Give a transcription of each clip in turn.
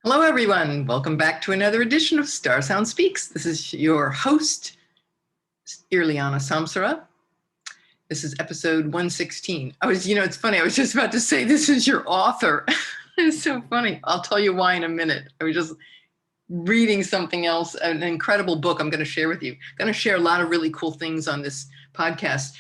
Hello, everyone. Welcome back to another edition of StarSound Speaks. This is your host, Irlianna Samsara. This is episode 116. It's funny. I was just about to say this is your author. It's so funny. I'll tell you why in a minute. I was just reading something else, an incredible book I'm going to share with you. I'm going to share a lot of really cool things on this podcast.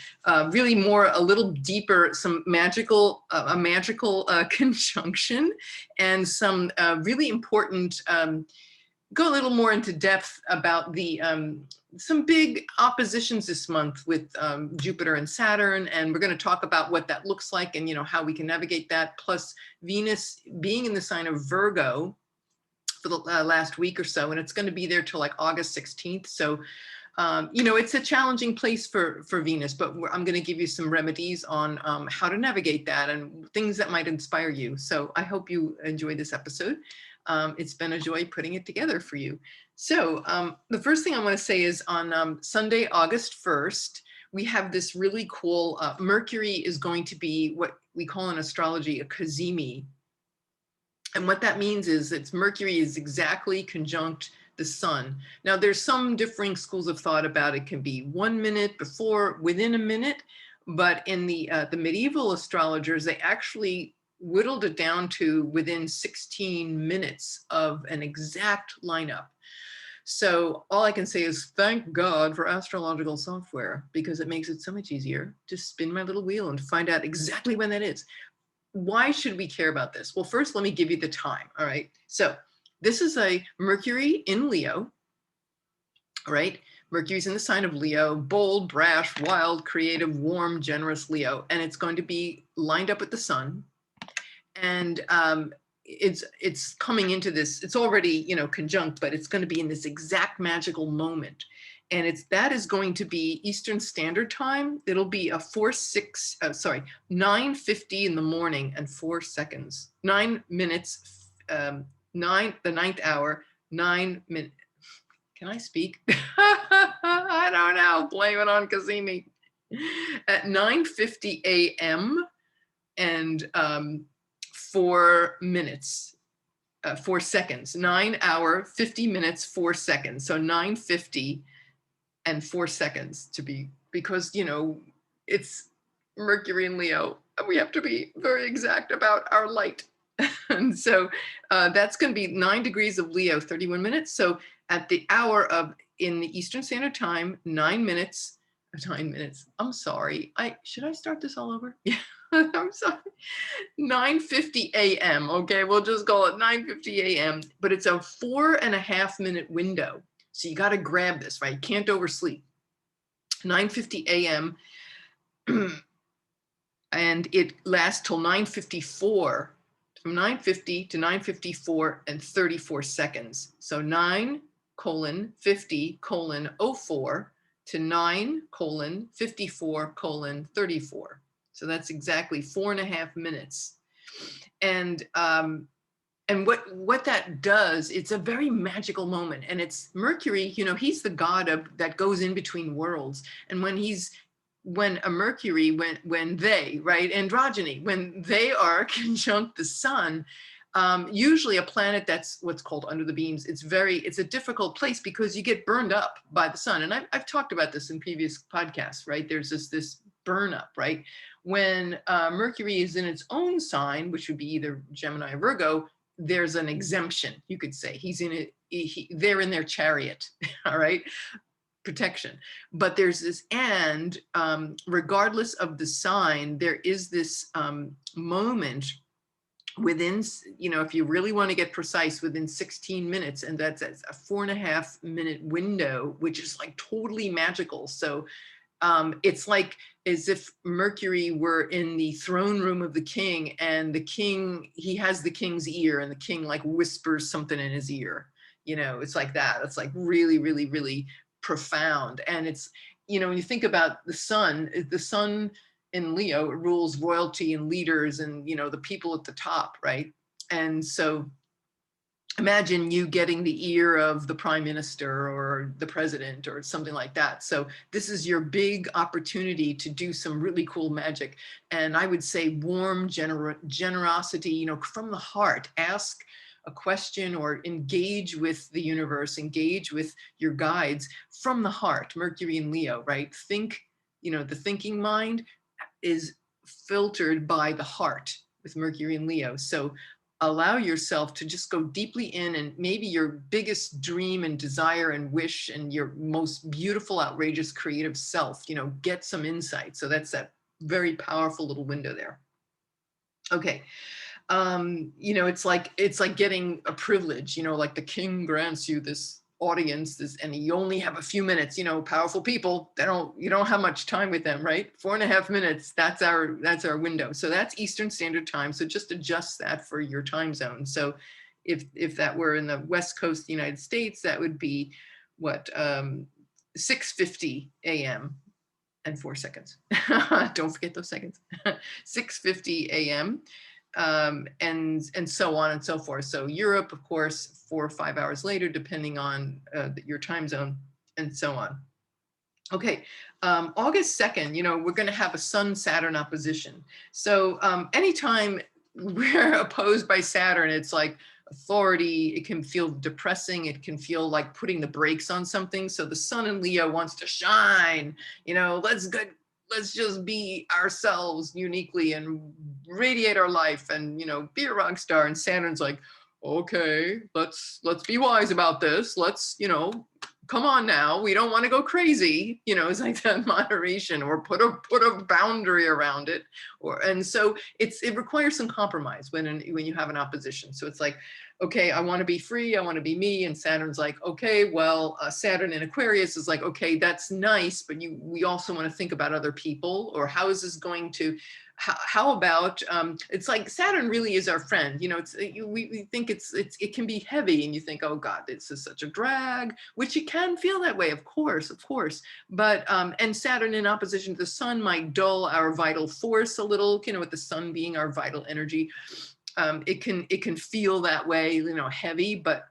Really more, a little deeper, some magical, a magical conjunction and some really important, go a little more into depth about the some big oppositions this month with Jupiter and Saturn. And we're going to talk about what that looks like and, how we can navigate that. Plus Venus being in the sign of Virgo for the last week or so, and it's going to be there till like August 16th. So, it's a challenging place for Venus, but I'm going to give you some remedies on how to navigate that and things that might inspire you. So I hope you enjoy this episode. It's been a joy putting it together for you. So the first thing I want to say is on Sunday, August 1st, we have this really cool, Mercury is going to be what we call in astrology a cazimi. And what that means is that Mercury is exactly conjunct the sun. Now, there's some differing schools of thought about it. Can be 1 minute before, within a minute, but in the medieval astrologers, they actually whittled it down to within 16 minutes of an exact lineup. So all I can say is thank God for astrological software, because it makes it so much easier to spin my little wheel and find out exactly when that is. Why should we care about this? Well, first, let me give you the time. All right. So this is a Mercury in Leo. All right. Mercury's in the sign of Leo, bold, brash, wild, creative, warm, generous Leo. And it's going to be lined up with the sun. And it's coming into this, it's already, conjunct, but it's going to be in this exact magical moment. And that is going to be Eastern Standard Time. It'll be a 9:50 in the morning and 4 seconds, 9 minutes, the ninth hour, 9 minutes. Can I speak? I don't know. Blame it on Kazemi. At 9:50 a.m. and 4 minutes, 4 seconds, 9 hour, 50 minutes, 4 seconds. So 9:50 and 4 seconds to be, because, it's Mercury in Leo. We have to be very exact about our light. And so that's going to be 9 degrees of Leo, 31 minutes. So at the hour of, in the Eastern Standard Time, 9 minutes, I'm sorry. Should I start this all over? Yeah, I'm sorry. 9:50 a.m. Okay, we'll just call it 9:50 a.m. But it's a 4.5 minute window. So you got to grab this, right? You can't oversleep. 9:50 a.m. and it lasts till 9:54. From 9:50 to 9:54 and 34 seconds. So 9:50:04 to 9:54:34. So that's exactly 4.5 minutes. And what that does, it's a very magical moment. And it's Mercury, he's the god that goes in between worlds. And when a Mercury, when they, right, androgyny, when they are conjunct the sun, usually a planet that's what's called under the beams, it's a difficult place because you get burned up by the sun. And I've talked about this in previous podcasts, right? There's this burn up, right? When Mercury is in its own sign, which would be either Gemini or Virgo, there's an exemption, you could say. They're in their chariot, all right? Protection. But there's this, and regardless of the sign, there is this moment within, if you really want to get precise, within 16 minutes, and that's a 4.5 minute window, which is like totally magical. So it's like as if Mercury were in the throne room of the king, and the king, he has the king's ear, and the king like whispers something in his ear. It's like that. It's like really, really, really profound. And it's, when you think about the sun in Leo rules royalty and leaders and, the people at the top, right? And so imagine you getting the ear of the prime minister or the president or something like that. So this is your big opportunity to do some really cool magic. And I would say warm generosity, from the heart. Ask a question or engage with the universe, engage with your guides from the heart. Mercury and Leo, right? Think, the thinking mind is filtered by the heart with Mercury and Leo. So allow yourself to just go deeply in, and maybe your biggest dream and desire and wish and your most beautiful, outrageous, creative self, get some insight. So that's that very powerful little window there. Okay. It's like getting a privilege, like the king grants you this audience, and you only have a few minutes. Powerful people, you don't have much time with them, right? 4.5 minutes, that's our window. So that's Eastern Standard Time. So just adjust that for your time zone. So if that were in the West Coast of the United States, that would be what, 6:50 a.m. and 4 seconds. Don't forget those seconds. 6:50 a.m. And so on and so forth. So Europe, of course, 4 or 5 hours later, depending on your time zone, and so on. Okay, August 2nd, we're going to have a Sun-Saturn opposition. So anytime we're opposed by Saturn, it's like authority. It can feel depressing. It can feel like putting the brakes on something. So the Sun in Leo wants to shine. Let's just be ourselves uniquely and radiate our life and, be a rock star. And Saturn's like, okay, let's be wise about this. Let's, come on now. We don't want to go crazy. It's like that moderation, or put a boundary around it. And so it requires some compromise when you have an opposition. So it's like, okay, I want to be free. I want to be me. And Saturn's like, okay, well, Saturn in Aquarius is like, okay, that's nice, but we also want to think about other people, or how is this going to, how about, it's like Saturn really is our friend. We think it can be heavy, and you think, oh God, this is such a drag, which it can feel that way, of course. But, and Saturn in opposition to the Sun might dull our vital force a little, with the Sun being our vital energy. It can feel that way, heavy, but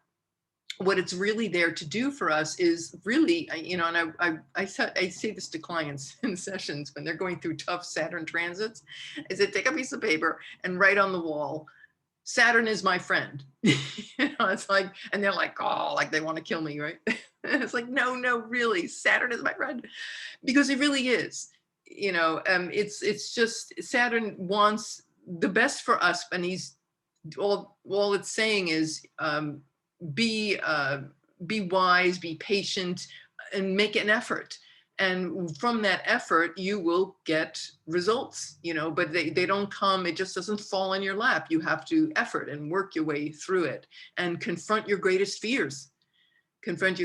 what it's really there to do for us is really, and I say this to clients in sessions when they're going through tough Saturn transits, is that take a piece of paper and write on the wall, Saturn is my friend. It's like, and they're like, oh, like they want to kill me, right? It's like, no, really, Saturn is my friend, because it really is. It's just Saturn wants the best for us, and he's all it's saying is, be wise, be patient, and make an effort. And from that effort, you will get results, but they don't come, it just doesn't fall in your lap. You have to effort and work your way through it, and confront your greatest fears. Confront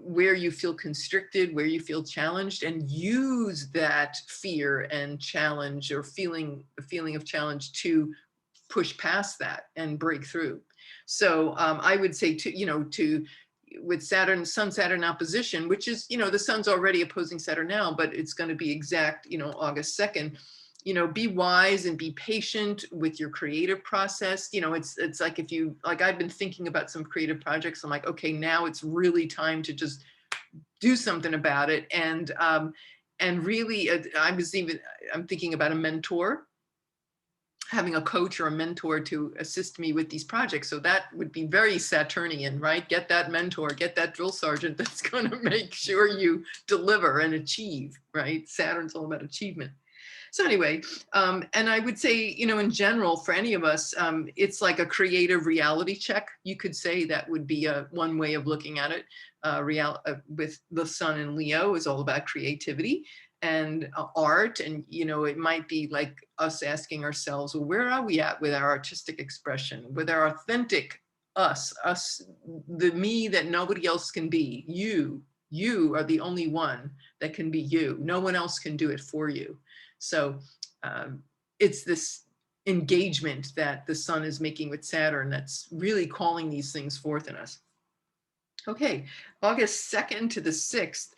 where you feel constricted, where you feel challenged, and use that fear and challenge, or feeling of challenge, to push past that and break through. So I would say with Sun-Saturn opposition, which is, the Sun's already opposing Saturn now, but it's going to be exact, August 2nd, be wise and be patient with your creative process. It's like, I've been thinking about some creative projects. I'm like, okay, now it's really time to just do something about it. And really, I'm thinking about a mentor, having a coach or a mentor to assist me with these projects. So that would be very Saturnian, right? Get that mentor, get that drill sergeant that's going to make sure you deliver and achieve, right? Saturn's all about achievement. So anyway, and I would say, in general, for any of us, it's like a creative reality check. You could say that would be one way of looking at it. With the Sun in Leo is all about creativity and art. And, it might be like us asking ourselves, well, where are we at with our artistic expression, with our authentic us, the me that nobody else can be? You are the only one that can be you. No one else can do it for you. So it's this engagement that the Sun is making with Saturn that's really calling these things forth in us. Okay, August 2nd to the 6th.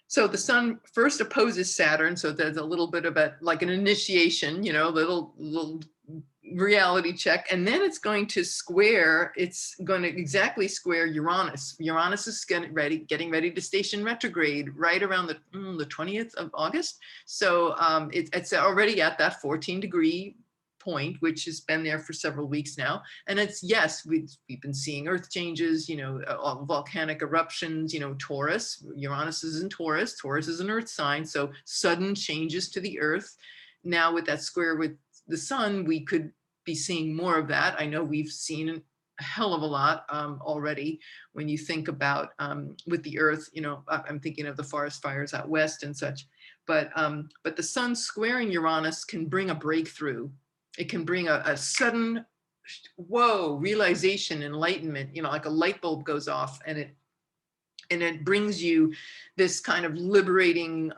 So the Sun first opposes Saturn, so there's a little bit of like an initiation, little reality check, and then it's going to exactly square Uranus. Uranus is getting ready to station retrograde right around the 20th of August. So it's already at that 14-degree point, which has been there for several weeks now. And it's, yes, we've been seeing earth changes, volcanic eruptions, Taurus, Uranus is in Taurus, Taurus is an earth sign. So sudden changes to the earth. Now with that square with the sun, we could be seeing more of that. I know we've seen a hell of a lot already. When you think about with the earth, I'm thinking of the forest fires out west and such. But the sun squaring Uranus can bring a breakthrough. It can bring a sudden, whoa, realization, enlightenment, like a light bulb goes off, and it brings you this kind of liberating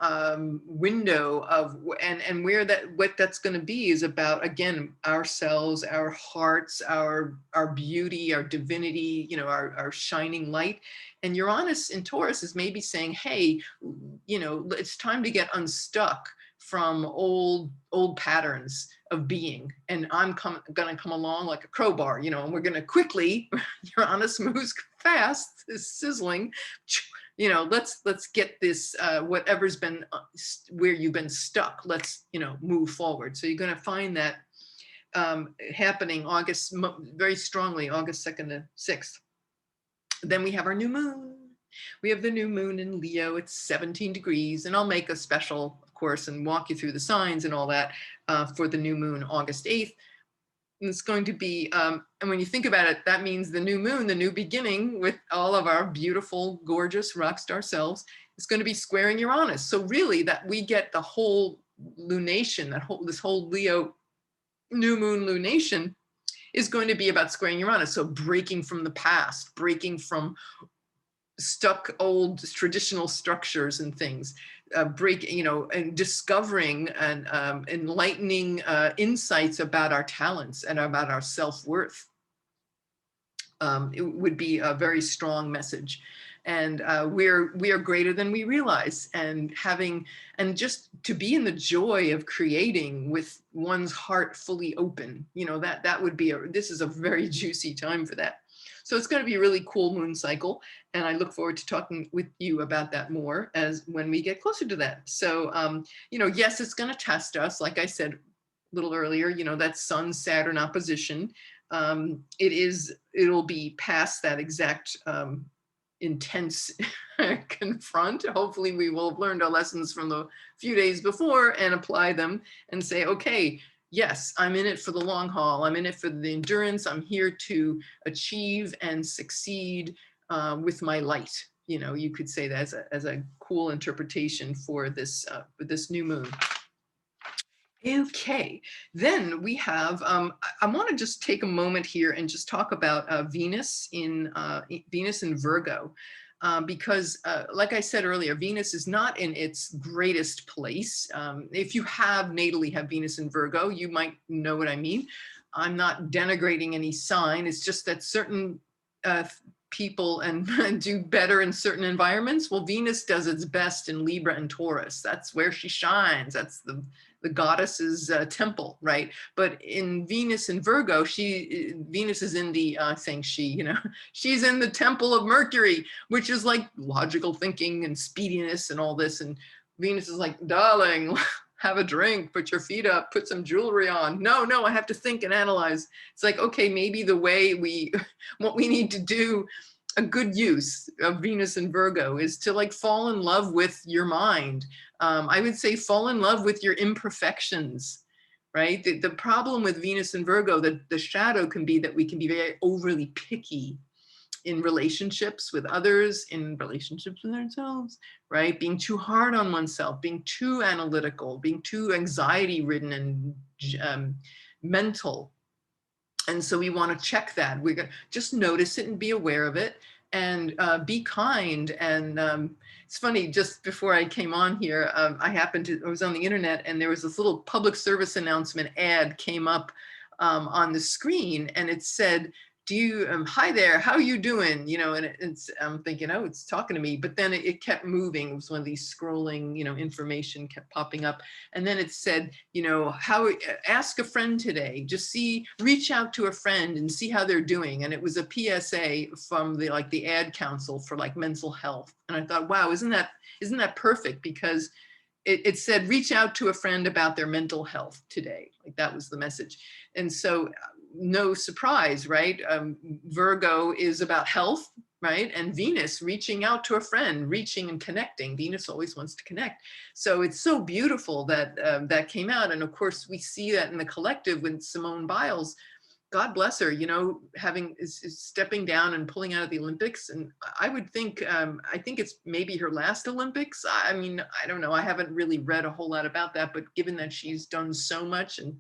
window of, and what that's going to be is about, again, ourselves, our hearts, our beauty, our divinity, our shining light. And Uranus in Taurus is maybe saying, hey, it's time to get unstuck from old patterns of being, and I'm gonna come along like a crowbar, and we're gonna quickly, Uranus moves fast, is sizzling, let's get this whatever's been where you've been stuck, let's move forward. So you're going to find that happening very strongly, August 2nd to 6th. Then we have our new moon. We have the new moon in Leo. It's 17 degrees, and I'll make a special, of course, and walk you through the signs and all that for the new moon, August 8th. And it's going to be, and when you think about it, that means the new moon, the new beginning with all of our beautiful, gorgeous rock star selves, is going to be squaring Uranus. So really that we get the whole lunation, this whole Leo new moon lunation is going to be about squaring Uranus. So breaking from the past, breaking from stuck old traditional structures and things, and discovering and enlightening insights about our talents and about our self-worth. It would be a very strong message. And we are greater than we realize, and just to be in the joy of creating with one's heart fully open, that would be this is a very juicy time for that. So it's going to be a really cool moon cycle, and I look forward to talking with you about that more as when we get closer to that. So, yes, it's going to test us. Like I said a little earlier, that Sun-Saturn opposition, it'll be past that exact intense confront. Hopefully we will have learned our lessons from the few days before and apply them and say, okay, yes, I'm in it for the long haul. I'm in it for the endurance. I'm here to achieve and succeed with my light. You could say that as a cool interpretation for this new moon. Okay, then we have, I want to just take a moment here and just talk about Venus in Virgo. Because like I said earlier, Venus is not in its greatest place. If you natally have Venus in Virgo, you might know what I mean. I'm not denigrating any sign. It's just that certain people do better in certain environments. Well, Venus does its best in Libra and Taurus. That's where she shines. That's the goddess's temple, right? But in Venus and Virgo, Venus is in the she's in the temple of Mercury, which is like logical thinking and speediness and all this. And Venus is like, darling, have a drink, put your feet up, put some jewelry on. No, I have to think and analyze. It's like, okay, maybe the way what we need to do, a good use of Venus and Virgo is to fall in love with your mind. I would say fall in love with your imperfections, right? The problem with Venus and Virgo, the shadow can be that we can be very overly picky in relationships with others, in relationships with ourselves, right? Being too hard on oneself, being too analytical, being too anxiety ridden and mental. And so we want to check that. We're going to just notice it and be aware of it and be kind. And it's funny, just before I came on here, I was on the internet and there was this little public service announcement ad came up on the screen, and it said, hi there, how are you doing? And I'm thinking, oh, it's talking to me, but then it kept moving. It was one of these scrolling, information kept popping up. And then it said, ask a friend today, reach out to a friend and see how they're doing. And it was a PSA from the ad council for mental health. And I thought, wow, isn't that perfect? Because it said, reach out to a friend about their mental health today. Like that was the message. And so no surprise, right? Virgo is about health, right? And Venus reaching out to a friend, reaching and connecting. Venus always wants to connect. So it's so beautiful that that came out. And of course, we see that in the collective with Simone Biles. God bless her, you know, is stepping down and pulling out of the Olympics. And I would think, I think it's maybe her last Olympics. I mean, I don't know. I haven't really read a whole lot about that, but given that she's done so much, and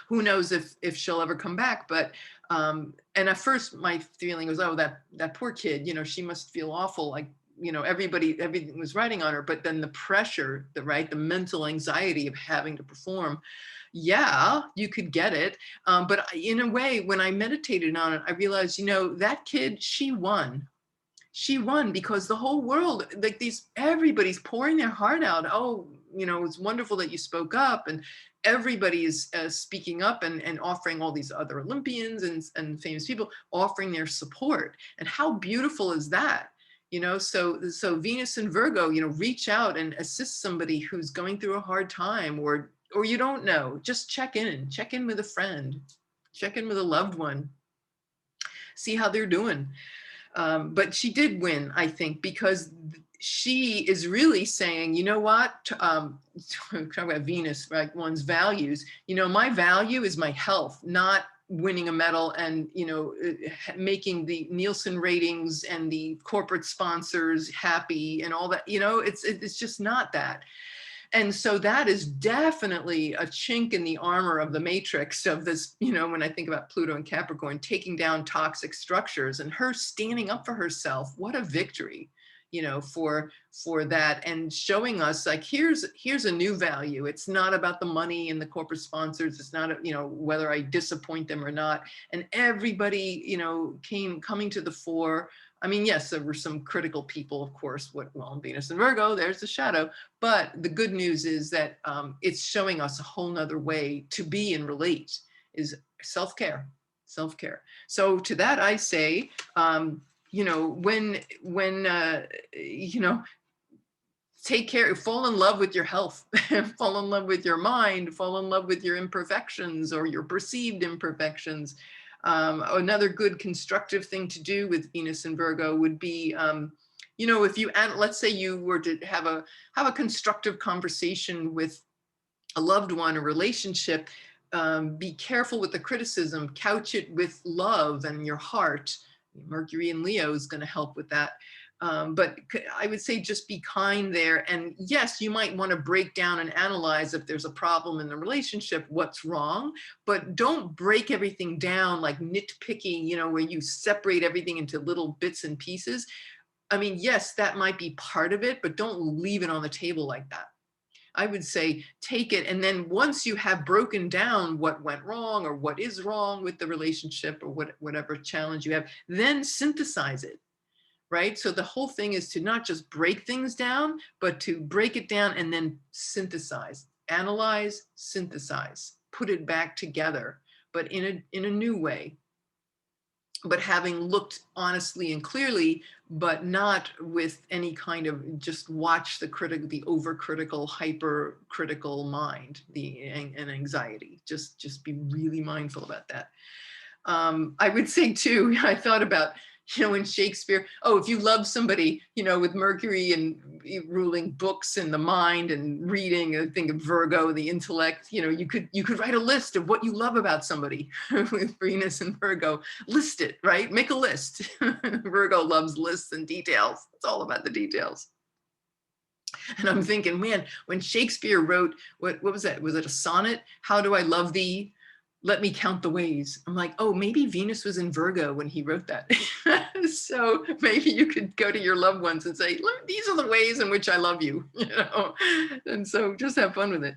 who knows if she'll ever come back. But and at first my feeling was, oh, that poor kid, you know, she must feel awful. Like, you know, everything was riding on her. But then the pressure, the mental anxiety of having to perform. Yeah, you could get it. But in a way, when I meditated on it, I realized, you know, that kid, she won. She won because the whole world, like everybody's pouring their heart out. Oh, you know, it's wonderful that you spoke up, and everybody is speaking up and offering, all these other Olympians and famous people offering their support. And how beautiful is that? You know, so Venus and Virgo, you know, reach out and assist somebody who's going through a hard time, or you don't know, just check in with a friend, check in with a loved one, see how they're doing. But she did win, I think, because she is really saying, you know what, talk about Venus, right? One's values, you know, my value is my health, not winning a medal and, you know, making the Nielsen ratings and the corporate sponsors happy and all that, you know, it's just not that. And so that is definitely a chink in the armor of the matrix of this, you know, when I think about Pluto and Capricorn, taking down toxic structures and her standing up for herself. What a victory, you know, for that, and showing us like, here's a new value. It's not about the money and the corporate sponsors. It's not, you know, whether I disappoint them or not. And everybody, you know, coming to the fore. I mean, yes, there were some critical people, of course, well, Venus and Virgo, there's the shadow. But the good news is that it's showing us a whole nother way to be and relate, is self-care. So to that, I say, you know, when you know, take care, fall in love with your health, fall in love with your mind, fall in love with your imperfections or your perceived imperfections. Another good constructive thing to do with Venus and Virgo would be, you know, if you, let's say you were to have a constructive conversation with a loved one, a relationship, be careful with the criticism, couch it with love and your heart. Mercury in Leo is going to help with that. But I would say just be kind there. And yes, you might want to break down and analyze if there's a problem in the relationship, what's wrong, but don't break everything down like nitpicking, you know, where you separate everything into little bits and pieces. I mean, yes, that might be part of it, but don't leave it on the table like that. I would say take it. And then once you have broken down what went wrong or what is wrong with the relationship or whatever challenge you have, then synthesize it. Right? So the whole thing is to not just break things down, but to break it down and then synthesize, analyze, synthesize, put it back together, but in a new way. But having looked honestly and clearly, but not with any kind of just watch the overcritical, hypercritical mind, and anxiety. Just be really mindful about that. I would say too, I thought about, you know, in Shakespeare, oh, if you love somebody, you know, with Mercury and ruling books and the mind and reading, I think of Virgo, the intellect, you know, you could write a list of what you love about somebody with Venus and Virgo. List it, right? Make a list. Virgo loves lists and details. It's all about the details. And I'm thinking, man, when Shakespeare wrote, what was that? Was it a sonnet? How do I love thee? Let me count the ways. I'm like, oh, maybe Venus was in Virgo when he wrote that. So maybe you could go to your loved ones and say, look, these are the ways in which I love you, you know? And so just have fun with it.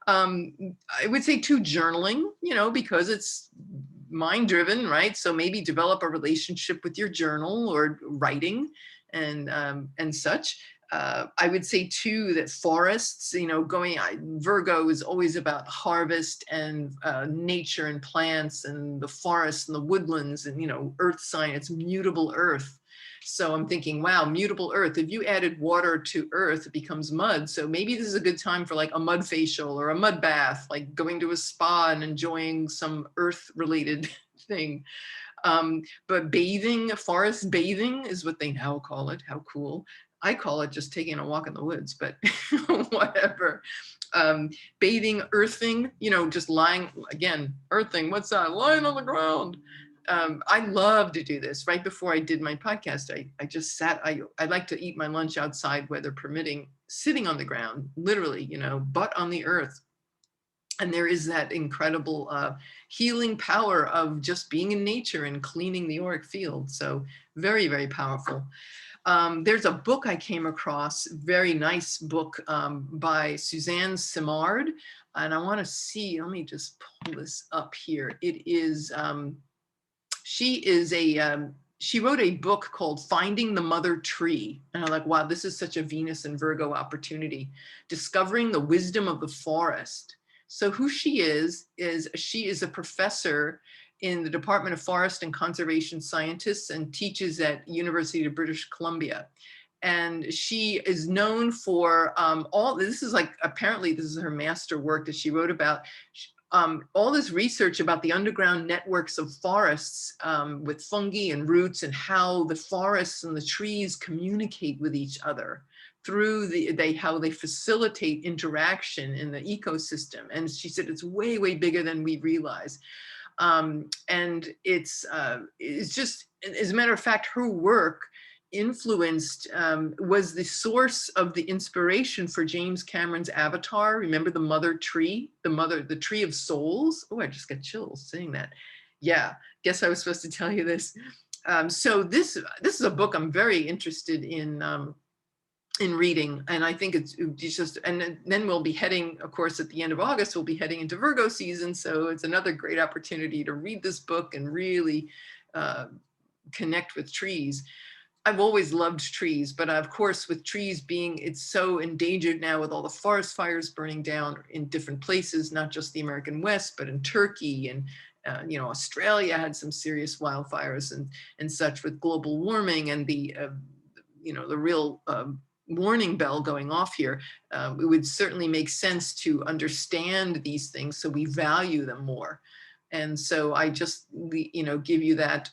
I would say too, journaling, you know, because it's mind driven, right? So maybe develop a relationship with your journal or writing and such. I would say too that forests, you know, Virgo is always about harvest and nature and plants and the forests and the woodlands and, you know, earth sign, it's mutable earth. So I'm thinking, wow, mutable earth. If you added water to earth, it becomes mud. So maybe this is a good time for like a mud facial or a mud bath, like going to a spa and enjoying some earth related thing. But bathing, forest bathing is what they now call it. How cool. I call it just taking a walk in the woods, but whatever. Bathing, earthing, you know, just lying, again, earthing, what's that? Lying on the ground. I love to do this. Right before I did my podcast, I just sat, I like to eat my lunch outside, weather permitting, sitting on the ground, literally, you know, butt on the earth. And there is that incredible healing power of just being in nature and cleaning the auric field. So very, very powerful. There's a book I came across, very nice book by Suzanne Simard. And I want to see, let me just pull this up here. It is, she wrote a book called Finding the Mother Tree. And I'm like, wow, this is such a Venus and Virgo opportunity. Discovering the wisdom of the forest. So who she is she is a professor in the Department of Forest and Conservation Scientists and teaches at University of British Columbia. And she is known for this is like, apparently this is her master work that she wrote about, all this research about the underground networks of forests with fungi and roots and how the forests and the trees communicate with each other through how they facilitate interaction in the ecosystem. And she said it's way, way bigger than we realize. And it's just, as a matter of fact, her work influenced, was the source of the inspiration for James Cameron's Avatar. Remember the mother tree, the tree of souls? Oh, I just got chills saying that. Yeah, guess I was supposed to tell you this. So this is a book I'm very interested in reading, and I think it's just, and then we'll be heading, of course, at the end of August, we'll be heading into Virgo season. So it's another great opportunity to read this book and really connect with trees. I've always loved trees, but of course with trees it's so endangered now with all the forest fires burning down in different places, not just the American West, but in Turkey and you know, Australia had some serious wildfires and such with global warming and the you know, the real warning bell going off here. It would certainly make sense to understand these things so we value them more. And so I just, you know, give you that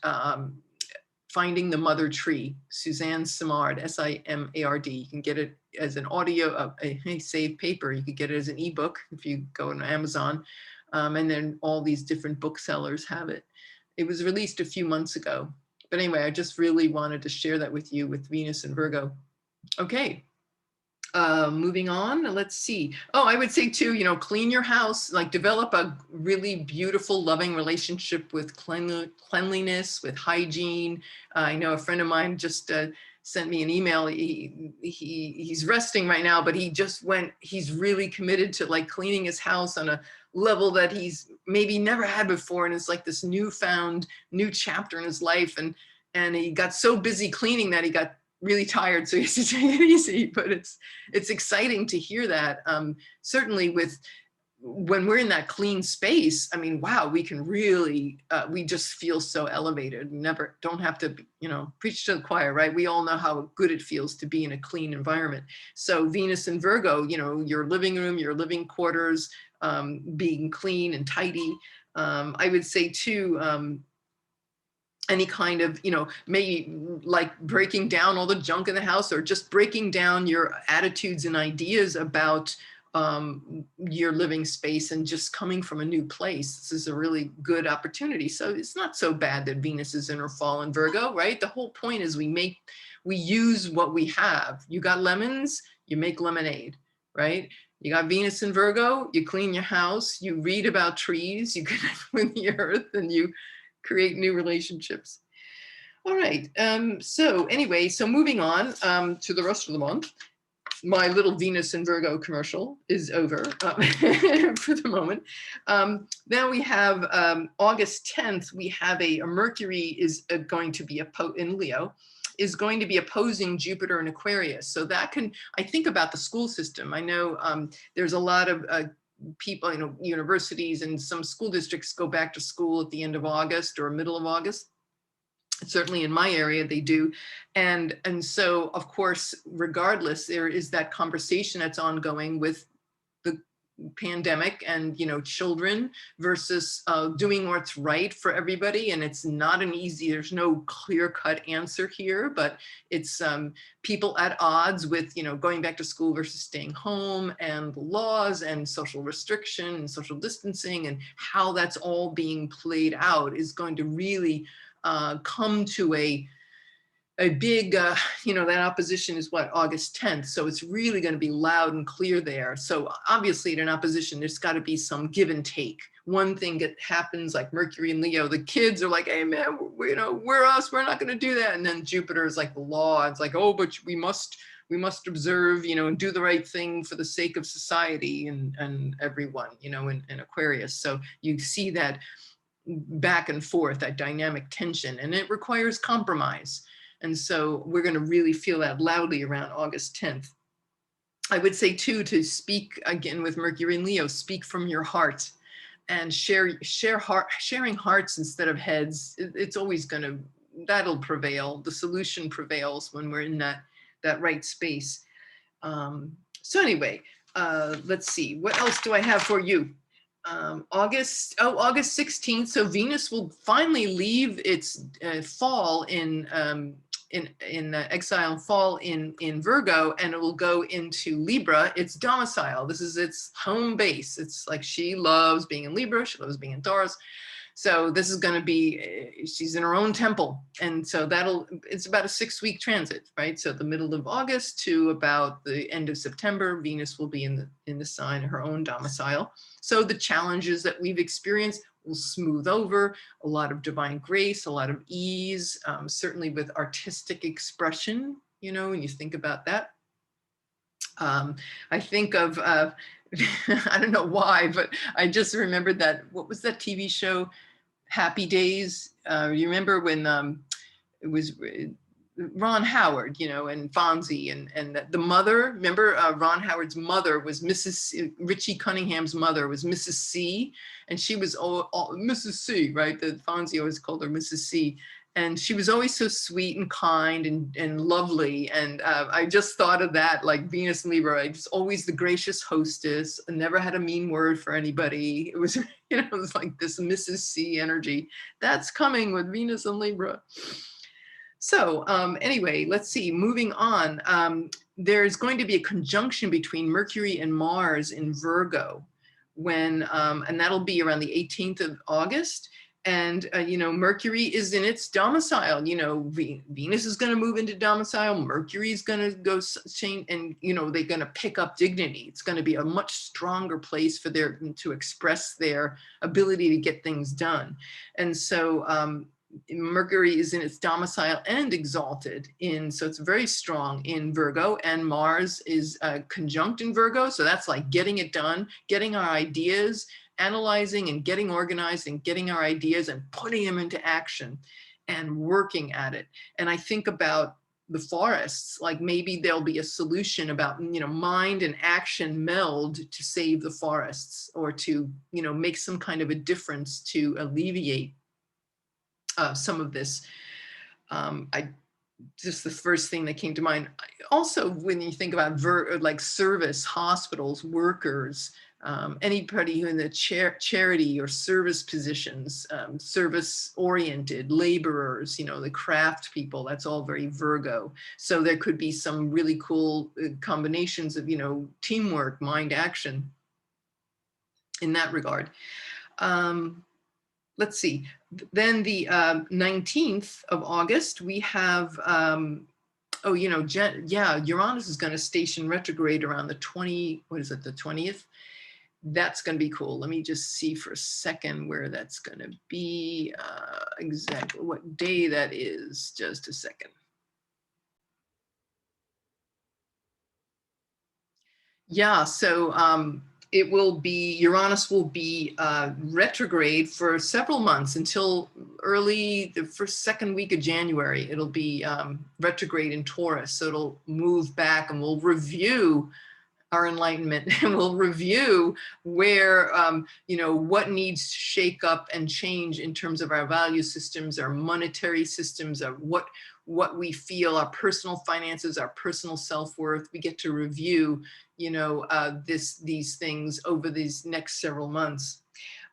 Finding the Mother Tree, Suzanne Simard, S-I-M-A-R-D. You can get it as an audio, a saved paper. You could get it as an ebook if you go on Amazon. And then all these different booksellers have it. It was released a few months ago. But anyway, I just really wanted to share that with you with Venus and Virgo. Okay. Moving on, let's see. Oh, I would say too, you know, clean your house, like develop a really beautiful, loving relationship with cleanliness, with hygiene. I know a friend of mine just sent me an email. He's resting right now, but he's really committed to like cleaning his house on a level that he's maybe never had before. And it's like this new chapter in his life. And he got so busy cleaning that he got really tired, so he has to take it easy. But it's exciting to hear that. Certainly when we're in that clean space, I mean, wow, we can really, we just feel so elevated. Don't have to, you know, preach to the choir, right? We all know how good it feels to be in a clean environment. So Venus and Virgo, you know, your living room, your living quarters, being clean and tidy. I would say too, any kind of, you know, maybe like breaking down all the junk in the house or just breaking down your attitudes and ideas about your living space and just coming from a new place. This is a really good opportunity. So it's not so bad that Venus is in her fall in Virgo, right? The whole point is we use what we have. You got lemons, you make lemonade, right? You got Venus in Virgo, you clean your house, you read about trees, you connect with the earth, and you create new relationships. All right. So anyway, so moving on to the rest of the month. My little Venus and Virgo commercial is over for the moment. Now we have August 10th, we have a Mercury is going to be in Leo, is going to be opposing Jupiter in Aquarius. So that can, I think about the school system. I know there's a lot of people, you know, universities and some school districts go back to school at the end of August or middle of August. Certainly in my area, they do. And so, of course, regardless, there is that conversation that's ongoing with the pandemic and, children versus doing what's right for everybody. And it's not an easy, there's no clear cut answer here, but it's people at odds with, going back to school versus staying home, and laws and social restriction and social distancing, and how that's all being played out is going to really come to a big, that opposition is what, August 10th. So it's really going to be loud and clear there. So obviously in an opposition, there's got to be some give and take. One thing that happens, like Mercury and Leo, the kids are like, hey man, we're us, we're not going to do that. And then Jupiter is like the law. It's like, oh, but we must observe, and do the right thing for the sake of society and everyone, in Aquarius. So you see that back and forth, that dynamic tension, and it requires compromise. And so we're going to really feel that loudly around August 10th. I would say too, to speak again with Mercury and Leo, speak from your heart and sharing hearts instead of heads. It's always that'll prevail. The solution prevails when we're in that right space. So anyway, let's see, what else do I have for you? August 16th. So Venus will finally leave its fall in exile and fall in Virgo, and it will go into Libra, its domicile. This is its home base. It's like she loves being in Libra, she loves being in Taurus. So this is going to be, she's in her own temple. And so it's about a 6-week transit, right? So the middle of August to about the end of September, Venus will be in the sign of her own domicile. So the challenges that we've experienced will smooth over, a lot of divine grace, a lot of ease, certainly with artistic expression, when you think about that. I think of, I don't know why, but I just remembered that, what was that TV show, Happy Days? You remember when it was Ron Howard, and Fonzie and the mother, remember Ron Howard's mother was Richie Cunningham's mother was Mrs. C, and she was Mrs. C, right? The Fonzie always called her Mrs. C. And she was always so sweet and kind and lovely. And I just thought of that, like Venus and Libra, just always the gracious hostess, never had a mean word for anybody. It was, it was like this Mrs. C energy that's coming with Venus and Libra. So anyway, let's see, moving on. There's going to be a conjunction between Mercury and Mars in Virgo and that'll be around the 18th of August. And, Mercury is in its domicile, Venus is going to move into domicile. Mercury is going to go change, and, they're going to pick up dignity. It's going to be a much stronger place for to express their ability to get things done. And so Mercury is in its domicile and exalted so it's very strong in Virgo, and Mars is conjunct in Virgo. So that's like getting it done, getting our ideas, analyzing and getting organized and getting our ideas and putting them into action and working at it. And I think about the forests, like maybe there'll be a solution about, mind and action meld to save the forests, or to, make some kind of a difference to alleviate some of this. Just the first thing that came to mind. Also, when you think about like service, hospitals, workers, anybody who in the charity or service positions, service-oriented laborers, the craft people, that's all very Virgo. So there could be some really cool combinations of, teamwork, mind action in that regard. Let's see. Then the 19th of August, we have, Uranus is going to station retrograde around the 20th. That's going to be cool. Let me just see for a second where that's going to be, exactly what day that is. Just a second. Yeah, so Uranus will be retrograde for several months until the second week of January. It'll be retrograde in Taurus. So it'll move back, and we'll review our enlightenment, and we'll review where, what needs to shake up and change in terms of our value systems, our monetary systems, of what we feel, our personal finances, our personal self-worth. We get to review, these things over these next several months.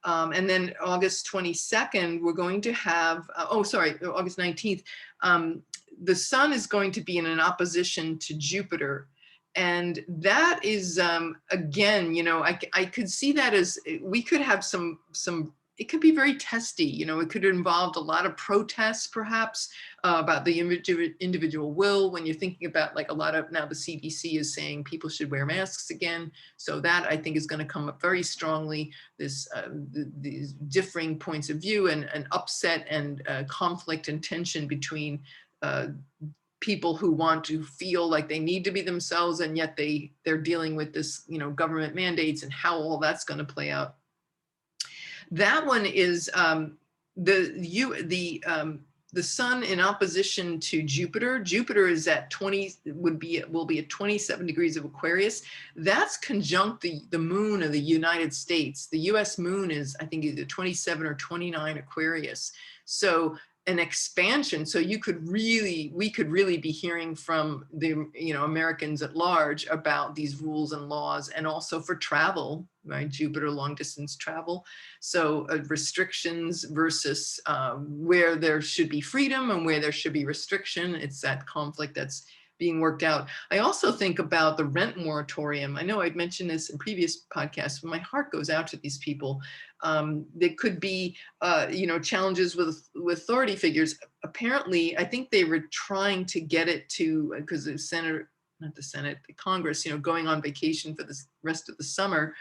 And then August 22nd, we're going to have, August 19th, the sun is going to be in an opposition to Jupiter. And that is, again, I could see that as, we could have some, it could be very testy, it could involve a lot of protests, perhaps, about the individual will, when you're thinking about, like, a lot of, now the CDC is saying people should wear masks again. So that, I think, is going to come up very strongly, these differing points of view and upset and conflict and tension between people who want to feel like they need to be themselves, and yet they're dealing with this, government mandates, and how all that's going to play out. That one is the sun in opposition to Jupiter. Jupiter is at 20, will be at 27 degrees of Aquarius. That's conjunct the moon of the United States. The US moon is, I think, either 27 or 29 Aquarius. So an expansion. So we could really be hearing from the, Americans at large about these rules and laws, and also for travel, right? Jupiter, long distance travel. So restrictions versus where there should be freedom and where there should be restriction. It's that conflict that's being worked out. I also think about the rent moratorium. I know I'd mentioned this in previous podcasts, but my heart goes out to these people. There could be, challenges with authority figures. Apparently, I think they were trying to get it to, because the Congress, going on vacation for the rest of the summer.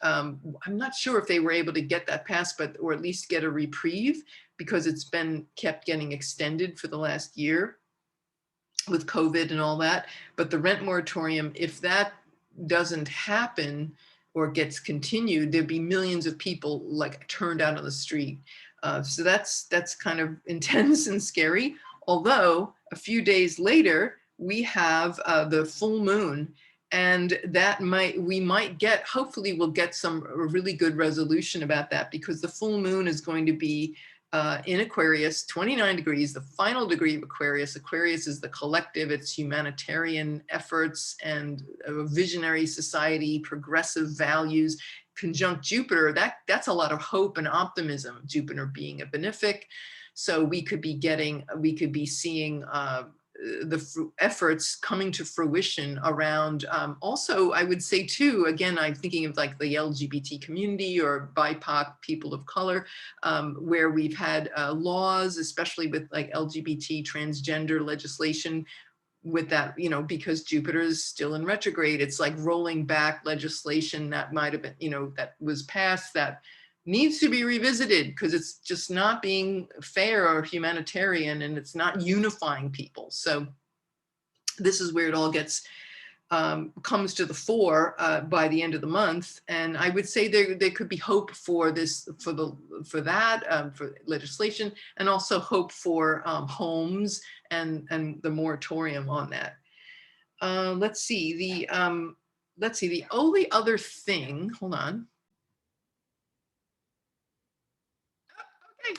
I'm not sure if they were able to get that passed, or at least get a reprieve, because it's been kept getting extended for the last year with COVID and all that. But the rent moratorium, if that doesn't happen or gets continued, there'd be millions of people, like, turned out on the street. So that's kind of intense and scary. Although a few days later, we have the full moon, and that hopefully we'll get a really good resolution about that, because the full moon is going to be in Aquarius, 29 degrees, the final degree of Aquarius. Aquarius is the collective, it's humanitarian efforts and a visionary society, progressive values. Conjunct Jupiter, that's a lot of hope and optimism, Jupiter being a benefic. So we could be seeing the efforts coming to fruition around, also, I would say too, again, I'm thinking of, like, the LGBT community or BIPOC, people of color, where we've had laws, especially with, like, LGBT transgender legislation, with that, because Jupiter is still in retrograde. It's like rolling back legislation that might have been, that was passed, that needs to be revisited, because it's just not being fair or humanitarian, and it's not unifying people. So this is where it all comes to the fore by the end of the month. And I would say there could be hope for this, for legislation, and also hope for homes and the moratorium on that. Let's see, the only other thing, hold on.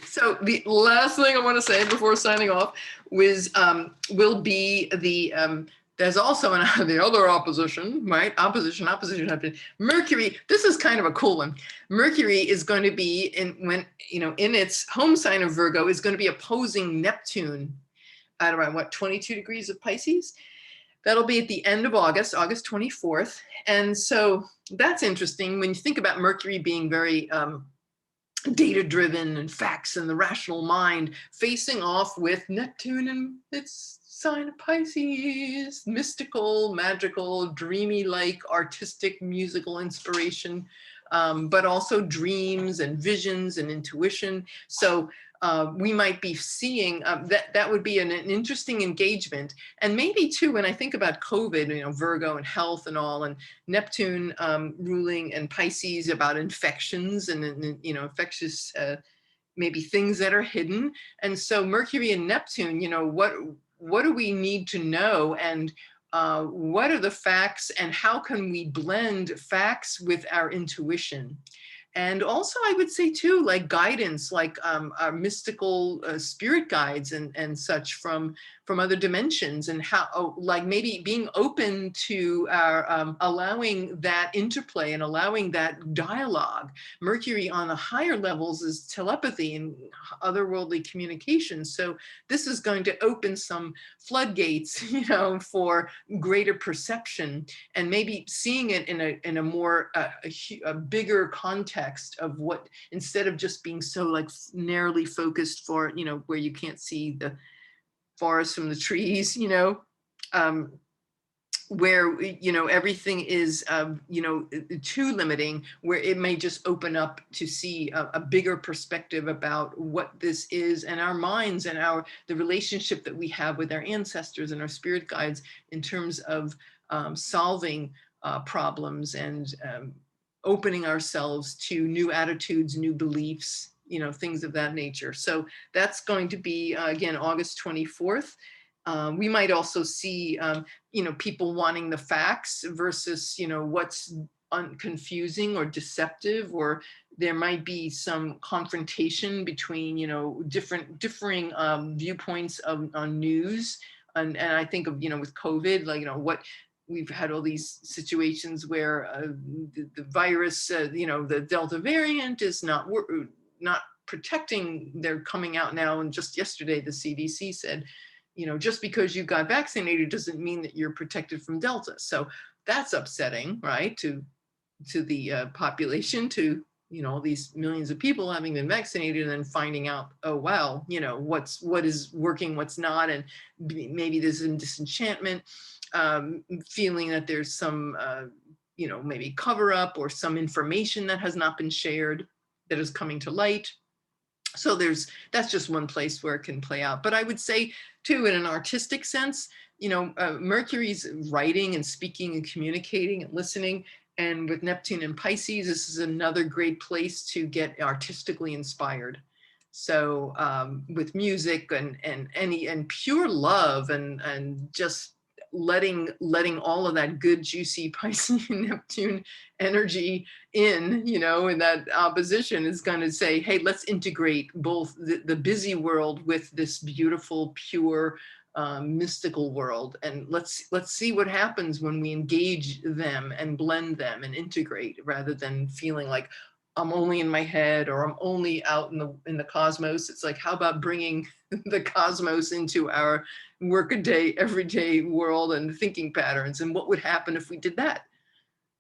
So the last thing I want to say before signing off will be there's also the other opposition, right? Opposition happening. Mercury, this is kind of a cool one. Mercury is going to be in its home sign of Virgo, is going to be opposing Neptune at around 22 degrees of Pisces. That'll be at the end of August 24th. And so that's interesting when you think about Mercury being very data-driven and facts and the rational mind, facing off with Neptune and its sign of Pisces, mystical, magical, dreamy-like, artistic, musical inspiration, but also dreams and visions and intuition. So we might be seeing that would be an interesting engagement. And maybe too, when I think about COVID, Virgo and health and all, and Neptune ruling, and Pisces about infections and infectious maybe things that are hidden. And so Mercury and Neptune, what do we need to know, and what are the facts and how can we blend facts with our intuition? And also, I would say too, like guidance, like our mystical spirit guides and such from other dimensions, and how, like maybe being open to our allowing that interplay and allowing that dialogue. Mercury on the higher levels is telepathy and otherworldly communication. So this is going to open some floodgates, you know, for greater perception and maybe seeing it in a more a bigger context of what, instead of just being so like narrowly focused for, you know, where you can't see the forest from the trees, you know, where, you know, everything is, you know, too limiting, where it may just open up to see a bigger perspective about what this is and our minds and the relationship that we have with our ancestors and our spirit guides in terms of solving problems and opening ourselves to new attitudes, new beliefs, you know, things of that nature. So that's going to be, again, August 24th. We might also see, you know, people wanting the facts versus, you know, what's confusing or deceptive, or there might be some confrontation between, you know, differing viewpoints on news. And I think of, you know, with COVID, like, you know, what we've had all these situations where the virus, you know, the Delta variant is not protecting. They're coming out now, and just yesterday the CDC said, you know, just because you got vaccinated doesn't mean that you're protected from Delta. So that's upsetting, right, to the population, to, you know, all these millions of people having been vaccinated and then finding out, oh wow, you know, what is working, what's not, and maybe there's some disenchantment, feeling that there's some, you know, maybe cover up or some information that has not been shared that is coming to light. So that's just one place where it can play out. But I would say too, in an artistic sense, you know, Mercury's writing and speaking and communicating and listening. And with Neptune and Pisces, this is another great place to get artistically inspired. So with music and pure love and just letting all of that good, juicy Pisces and Neptune energy in, you know, in that opposition is going to say, hey, let's integrate both the busy world with this beautiful, pure, mystical world. And let's see what happens when we engage them and blend them and integrate, rather than feeling like I'm only in my head or I'm only out in the cosmos. It's like, how about bringing the cosmos into our workaday, everyday world and thinking patterns, and what would happen if we did that?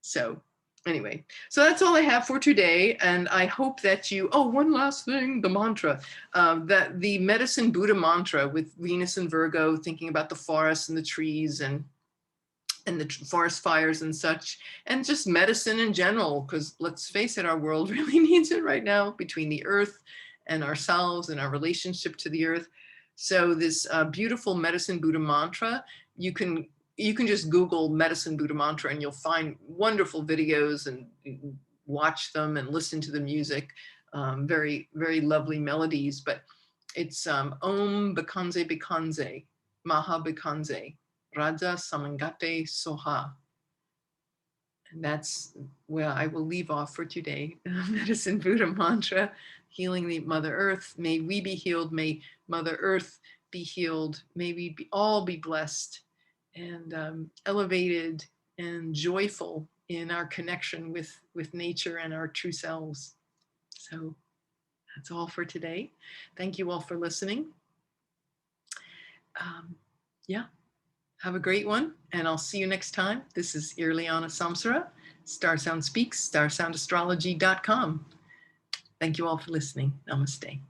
So anyway, so that's all I have for today. And I hope that you, oh, one last thing, the mantra, that the Medicine Buddha mantra with Venus and Virgo, thinking about the forest and the trees and the forest fires and such, and just medicine in general, because let's face it, our world really needs it right now, between the earth and ourselves and our relationship to the earth. So this beautiful Medicine Buddha mantra, you can just Google Medicine Buddha mantra and you'll find wonderful videos, and watch them and listen to the music. Very, very lovely melodies, but it's Om Bikanze Bikanze, Maha Bikanze, Raja Samangate Soha. And that's where I will leave off for today. Medicine Buddha mantra, healing the Mother Earth. May we be healed. May Mother Earth be healed. May we all be blessed and elevated and joyful in our connection with nature and our true selves. So that's all for today. Thank you all for listening. Yeah. Have a great one, and I'll see you next time. This is Irlianna Samsara, StarSound Speaks, StarSoundastrology.com. Thank you all for listening. Namaste.